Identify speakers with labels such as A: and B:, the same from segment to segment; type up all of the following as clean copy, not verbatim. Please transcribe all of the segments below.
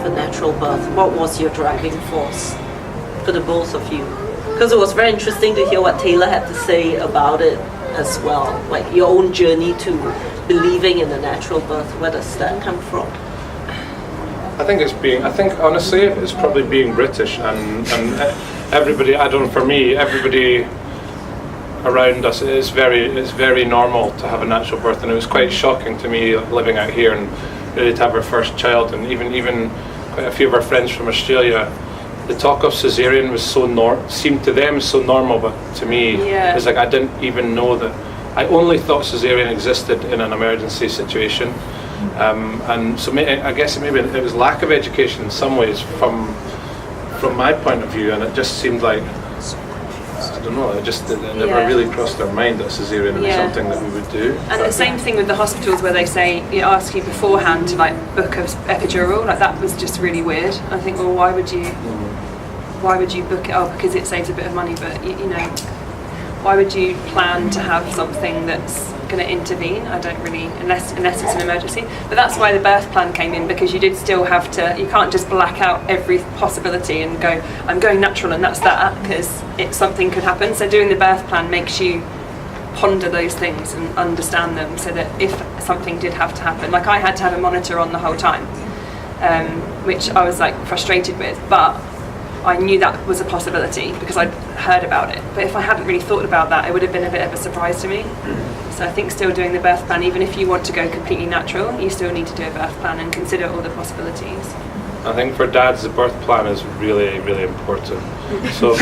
A: have a natural birth? What was your driving force for the both of you? Because it was very interesting to hear what Taylor had to say about it as well, like your own journey to believing in a natural birth. Where does that come from?
B: I think honestly it's probably being British and everybody, I don't know, for me, everybody around us, it's very normal to have a natural birth, and it was quite shocking to me living out here and really to have our first child, and even quite a few of our friends from Australia, the talk of cesarean was seemed to them so normal, but to me it was like I didn't even know that. I only thought cesarean existed in an emergency situation, and so I guess maybe it was lack of education in some ways from my point of view, and it just seemed like, I don't know, it never really crossed our mind that cesarean would be something that we would do.
C: And the same thing with the hospitals where they say, ask you beforehand to like book an epidural, like that was just really weird. I think, well, why would you book it? Oh, because it saves a bit of money, but you know, why would you plan to have something that's going to intervene? I don't really, unless it's an emergency. But that's why the birth plan came in, because you did still have to, you can't just black out every possibility and go, I'm going natural and that's that, because something could happen. So doing the birth plan makes you ponder those things and understand them, so that if something did have to happen, like I had to have a monitor on the whole time, which I was like frustrated with, but I knew that was a possibility because I'd heard about it. But if I hadn't really thought about that, it would have been a bit of a surprise to me. So I think still doing the birth plan, even if you want to go completely natural, you still need to do a birth plan and consider all the possibilities.
B: I think for dads, the birth plan is really, really important. So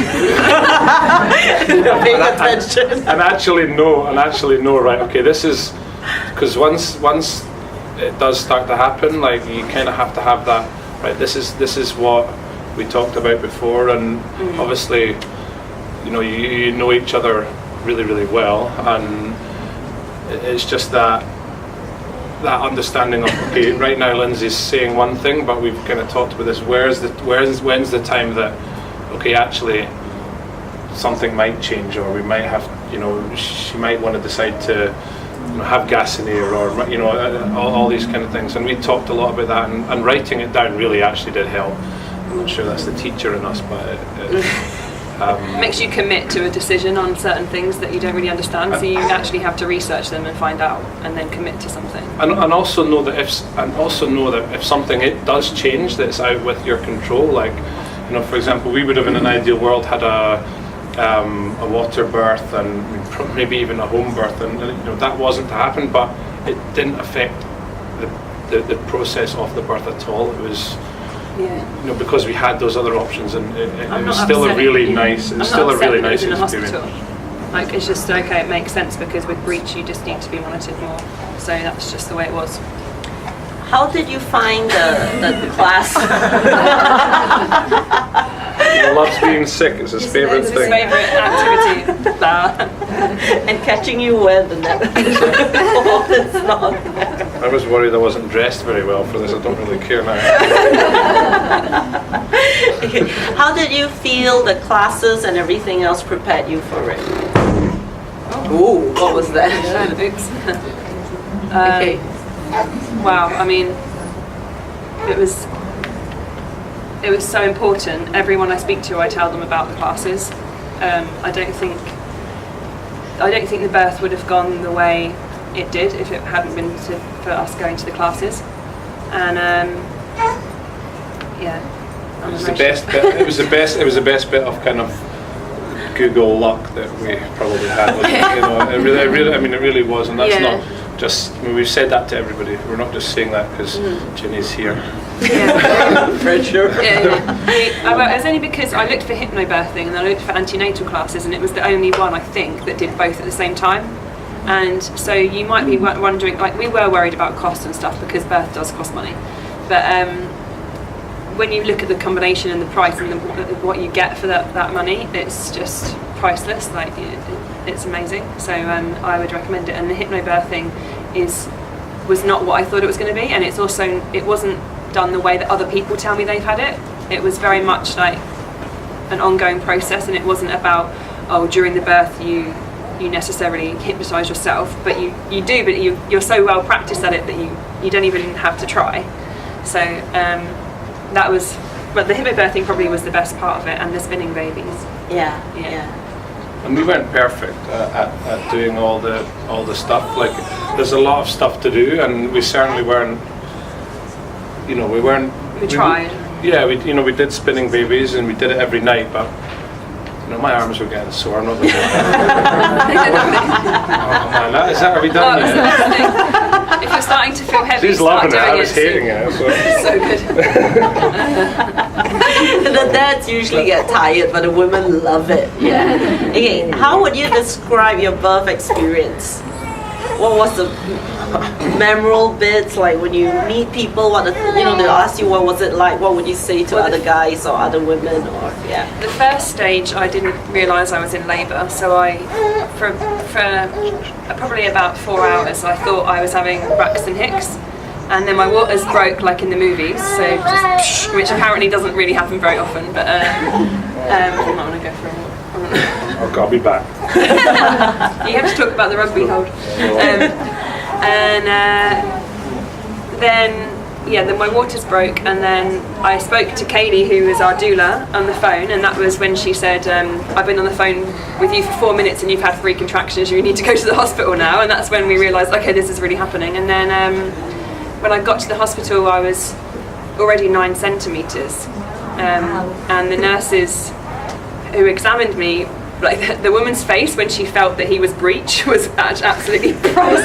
A: paying attention.
B: And actually know, right? Okay, this is because once it does start to happen, like you kind of have to have that. Right, this is what we talked about before, and obviously, you know each other really, really well, and it's just that understanding of, okay, right now Lindsay's saying one thing, but we've kind of talked about this. When's the time that, okay, actually something might change, or we might have, she might want to decide to have gas in air, or all these kind of things. And we talked a lot about that, and writing it down really actually did help. I'm not sure that's the teacher in us, but it
C: makes you commit to a decision on certain things that you don't really understand, so you actually have to research them and find out, and then commit to something.
B: And also know that if something it does change, that it's out with your control. Like, for example, we would have in an ideal world had a water birth and maybe even a home birth, and that wasn't to happen, but it didn't affect the process of the birth at all. It was. Yeah. Because we had those other options, and it was still a really nice. It was still a really nice experience.
C: Like, it's just okay. It makes sense because with Breech you just need to be monitored more. So that's just the way it was.
A: How did you find the class?
B: He loves being sick. It's his favourite thing.
C: It's his favourite activity.
A: And catching you when the net it's not.
B: I was worried I wasn't dressed very well for this. I don't really care now.
A: How did you feel the classes and everything else prepared you for it? Oh, what was that?
C: Oops.
A: Okay.
C: Wow, I mean, it was so important. Everyone I speak to, I tell them about the classes. I don't think the birth would have gone the way it did if it hadn't been for us going to the classes. And
B: it was the best bit. It was the best bit of kind of Google luck that we probably had. It really was, and that's not just. We've said that to everybody. We're not just saying that because Ginny's here.
C: Yeah,
A: for sure.
C: It's only because I looked for hypnobirthing and I looked for antenatal classes, and it was the only one I think that did both at the same time. And so you might be wondering, like, we were worried about cost and stuff because birth does cost money, but when you look at the combination and the price and what you get for that money, it's just priceless. Like, it's amazing. So I would recommend it. And the hypnobirthing was not what I thought it was going to be, and it wasn't done the way that other people tell me they've had it. It was very much like an ongoing process, and it wasn't about, during the birth you necessarily hypnotise yourself, but you do, but you're so well practiced at it that you don't even have to try. So that was, but the hypnobirthing probably was the best part of it, and the spinning babies.
A: Yeah.
B: And we weren't perfect at doing all the stuff. Like, there's a lot of stuff to do, and we certainly weren't. We weren't.
C: We tried.
B: Yeah, we did spinning babies, and we did it every night, but. My arms were getting sore. I'm not going to. Oh man, are we done yet?
C: If you're starting to feel heavy,
B: she's loving it. I was hating it.
C: So good.
A: The dads usually get tired, but the women love it. Yeah. Okay, how would you describe your birth experience? What was the memorable bits, like when you meet people? They'll ask you what was it like. What would you say to other guys or other women? Or
C: the first stage, I didn't realise I was in labour, so for probably about 4 hours, I thought I was having Braxton Hicks, and then my waters broke like in the movies, so just, which apparently doesn't really happen very often. But I want to go for a walk.
B: I'll be back.
C: You have to talk about the rugby hold. Then my waters broke, and then I spoke to Katie, who was our doula, on the phone, and that was when she said, I've been on the phone with you for 4 minutes and you've had 3 contractions, you need to go to the hospital now. And that's when we realised, okay, this is really happening. And then when I got to the hospital, I was already 9 centimetres, and the nurses who examined me, like the woman's face when she felt that he was Breech was absolutely priceless.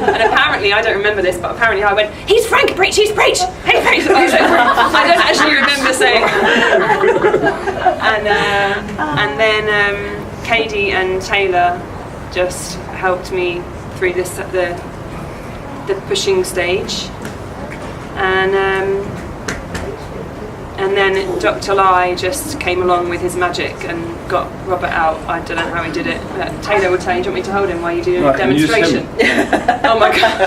C: And apparently, I don't remember this, but apparently I went, "He's Frank Breech, he's Breech, hey Breech." I don't actually remember saying. And then Katie and Taylor just helped me through the pushing stage, and then Dr. Lai just came along with his magic and got Robert out. I don't know how he did it. Taylor would say, "Do you want me to hold him while you do a demonstration?" Oh my god.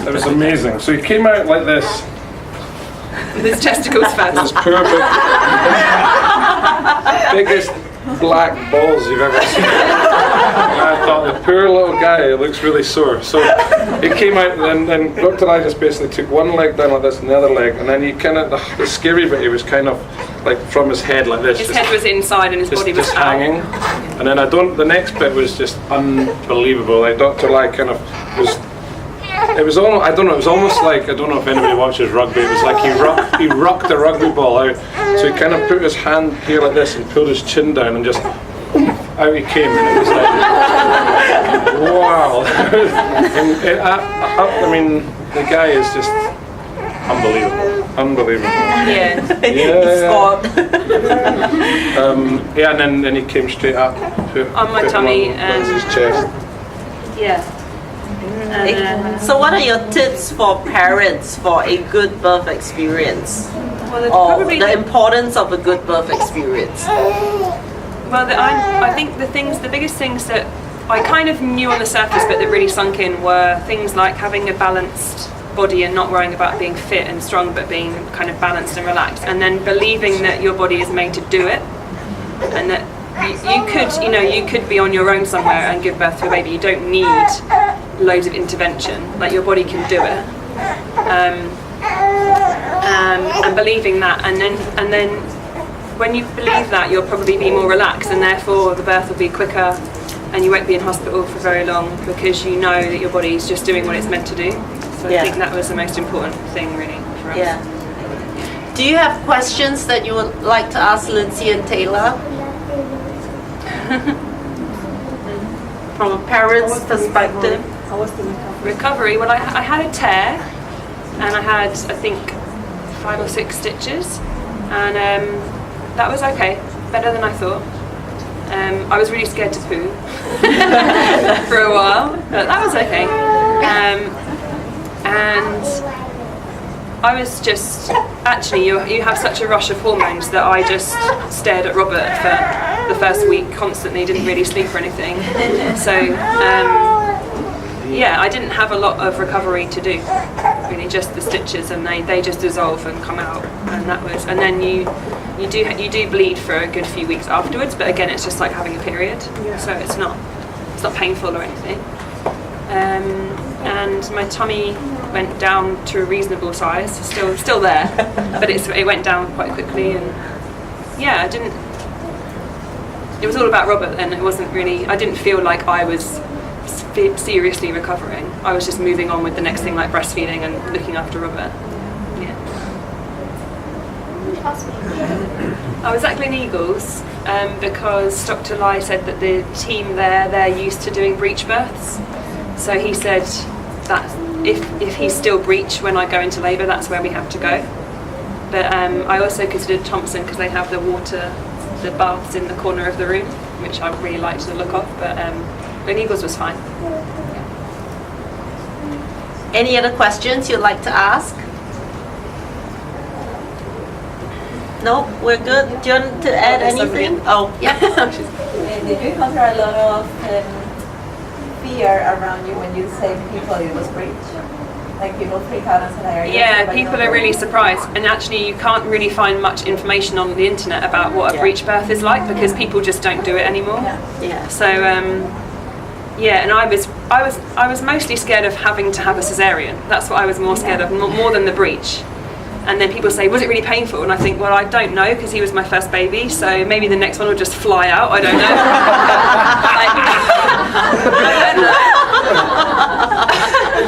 B: That was amazing. So he came out like this.
C: With his testicles first.
B: This poor biggest black balls you've ever seen. And I thought, the poor little guy looks really sore. So he came out, and then Dr. I just basically took one leg down like this and the other leg, and then he kind of, the scary bit, he was kind of like from his head like this.
C: His head was inside and his body was
B: just
C: out.
B: hanging. And then the next bit was just unbelievable. Like Dr. Lai kind of was. It was almost, I don't know, it was almost like, I don't know if anybody watches rugby, it was like he rocked the rugby ball out, so he kind of put his hand here like this and pulled his chin down and just, out he came, and it was like, wow. I mean, the guy is just unbelievable.
A: Yeah. He scored.
B: And then he came straight up.
C: On my tummy
B: and his chest.
C: Yeah.
A: So what are your tips for parents for a good birth experience?
C: Well,
A: or the importance of a good birth experience?
C: Well, I think the biggest things that I kind of knew on the surface but that really sunk in were things like having a balanced body and not worrying about being fit and strong, but being kind of balanced and relaxed, and then believing that your body is made to do it, and that you could be on your own somewhere and give birth to a baby. You don't need loads of intervention. Like, your body can do it, and believing that, and then when you believe that, you'll probably be more relaxed, and therefore the birth will be quicker, and you won't be in hospital for very long because you know that your body is just doing what it's meant to do. So I think that was the most important thing, really, for us.
A: Yeah. Do you have questions that you would like to ask Lindsay and Taylor? From a parent's perspective?
C: How was the recovery? Well, I had a tear, and I had, I think, 5 or 6 stitches, and that was okay, better than I thought. I was really scared to poo for a while, but that was okay. And I was just, actually, you have such a rush of hormones that I just stared at Robert for the first week constantly, didn't really sleep or anything. So, I didn't have a lot of recovery to do, really, just the stitches, and they just dissolve and come out, and that was, and then you do bleed for a good few weeks afterwards, but again, it's just like having a period, so it's not painful or anything. And my tummy went down to a reasonable size, still there, but it went down quite quickly, and yeah, it was all about Robert then. It wasn't really, I didn't feel like I was seriously recovering. I was just moving on with the next thing, like breastfeeding and looking after Robert. Yeah. I was at Gleneagles because Dr. Lai said that the team they're used to doing breech births. So he said that if he's still breech when I go into labour, that's where we have to go. But I also considered Thompson because they have the baths in the corner of the room, which I really liked the look of. But Gleneagles was fine.
A: Any other questions you'd like to ask? No, we're good. Do you want to add anything? Oh, yeah.
D: Did you encounter a lot of fear around you when you say people it was breech? Like people freak out and say,
C: yeah, people are really surprised, and actually you can't really find much information on the internet about what a breech birth is like because people just don't do it anymore.
A: Yeah.
C: So yeah, and I was mostly scared of having to have a cesarean. That's what I was more scared of, more than the breech. And then people say, was it really painful? And I think, well, I don't know, because he was my first baby, so maybe the next one will just fly out. I don't know.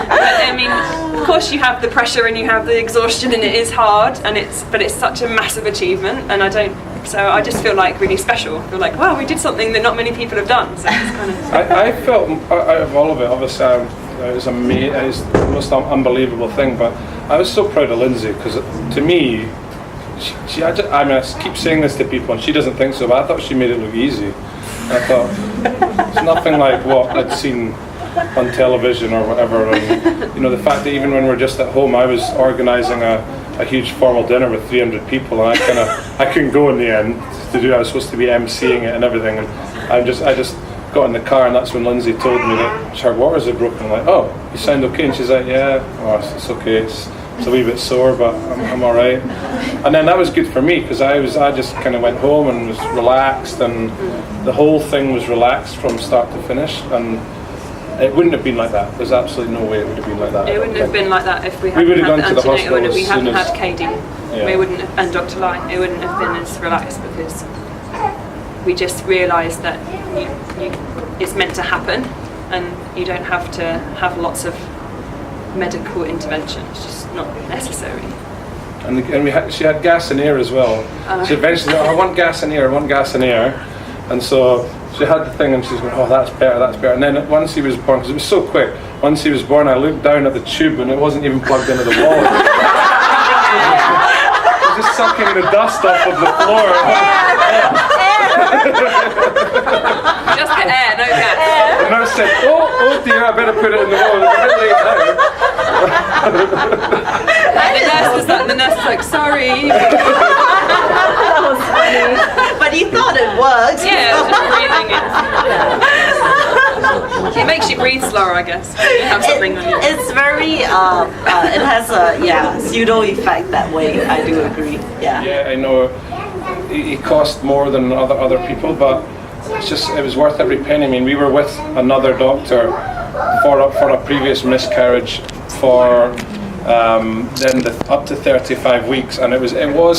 C: But I mean, of course you have the pressure and you have the exhaustion, and it is hard, but it's such a massive achievement, and so I just feel like really special. I feel like, wow, we did something that not many people have done. So it's kind of...
B: I felt out of all of it, obviously, it was amazing. It was the most unbelievable thing. But I was so proud of Lindsay because, to me, I keep saying this to people, and she doesn't think so. But I thought she made it look easy. I thought it's nothing like what I'd seen on television or whatever. And the fact that even when we're just at home, I was organising a huge formal dinner with 300 people, and I couldn't go in the end to do. I was supposed to be emceeing it and everything, and I just got in the car, and that's when Lindsay told me that her waters had broken. I'm like, oh, you sound okay? And she's like, yeah, oh, it's okay. It's a wee bit sore, but I'm all right. And then that was good for me because I just kind of went home and was relaxed, and the whole thing was relaxed from start to finish. And it wouldn't have been like that. There's absolutely no way it would have been like that.
C: It wouldn't have been like that if we hadn't had the antenatal and we hadn't had Katie. We wouldn't have, and Dr. Lai. It wouldn't have been as relaxed because we just realised that it's meant to happen, and you don't have to have lots of medical intervention. It's just not necessary.
B: And she had gas and air as well. She eventually said, I want gas and air, and so she had the thing, and she's going, oh, that's better. And then once he was born, because it was so quick, once he was born, I looked down at the tube, and it wasn't even plugged into the wall. It was just sucking the dust off of the floor.
C: Just the air, no gas.
B: The nurse said, oh dear, I better put it in the wall. It's a bit late now.
C: And the nurse was like, sorry.
A: That was funny. But you thought it worked.
C: Yeah, it was just breathing in. It makes you breathe slower, I guess. You have something on you.
A: It's very, it has a pseudo effect that way. I do agree.
B: Yeah, I know. It cost more than other people, but it was worth every penny. I mean, we were with another doctor for a previous miscarriage for then up to 35 weeks, and it was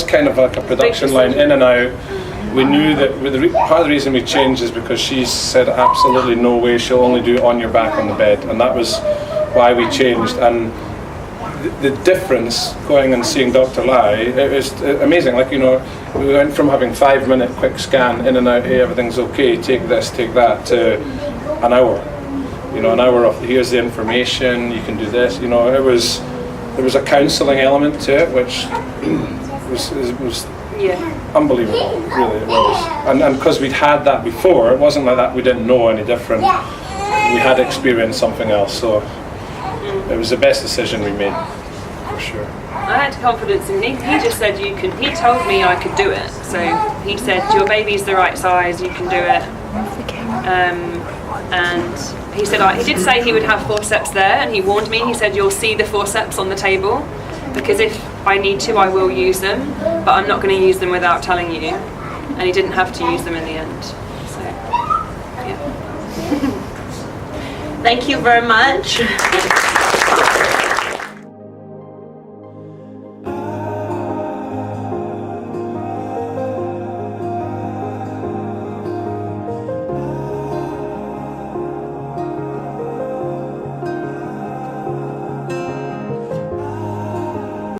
B: kind of like a production line in and out. We knew that part of the reason we changed is because she said absolutely no way, she'll only do it on your back on the bed, and that was why we changed. And the difference going and seeing Dr. Lai, it was amazing. Like, we went from having 5-minute quick scan in and out, hey, everything's okay, take this, take that, to an hour. An hour of here's the information, you can do this. There was a counselling element to it, which was unbelievable. Really, it was. And because we'd had that before, it wasn't like that. We didn't know any different. We had experienced something else, so it was the best decision we made, for sure.
C: I had confidence in him. He just said he told me I could do it. So he said, your baby's the right size, you can do it. And he said, he did say he would have forceps there, and he warned me. He said, you'll see the forceps on the table, because if I need to, I will use them, but I'm not going to use them without telling you. And he didn't have to use them in the end. So, yeah.
A: Thank you very much.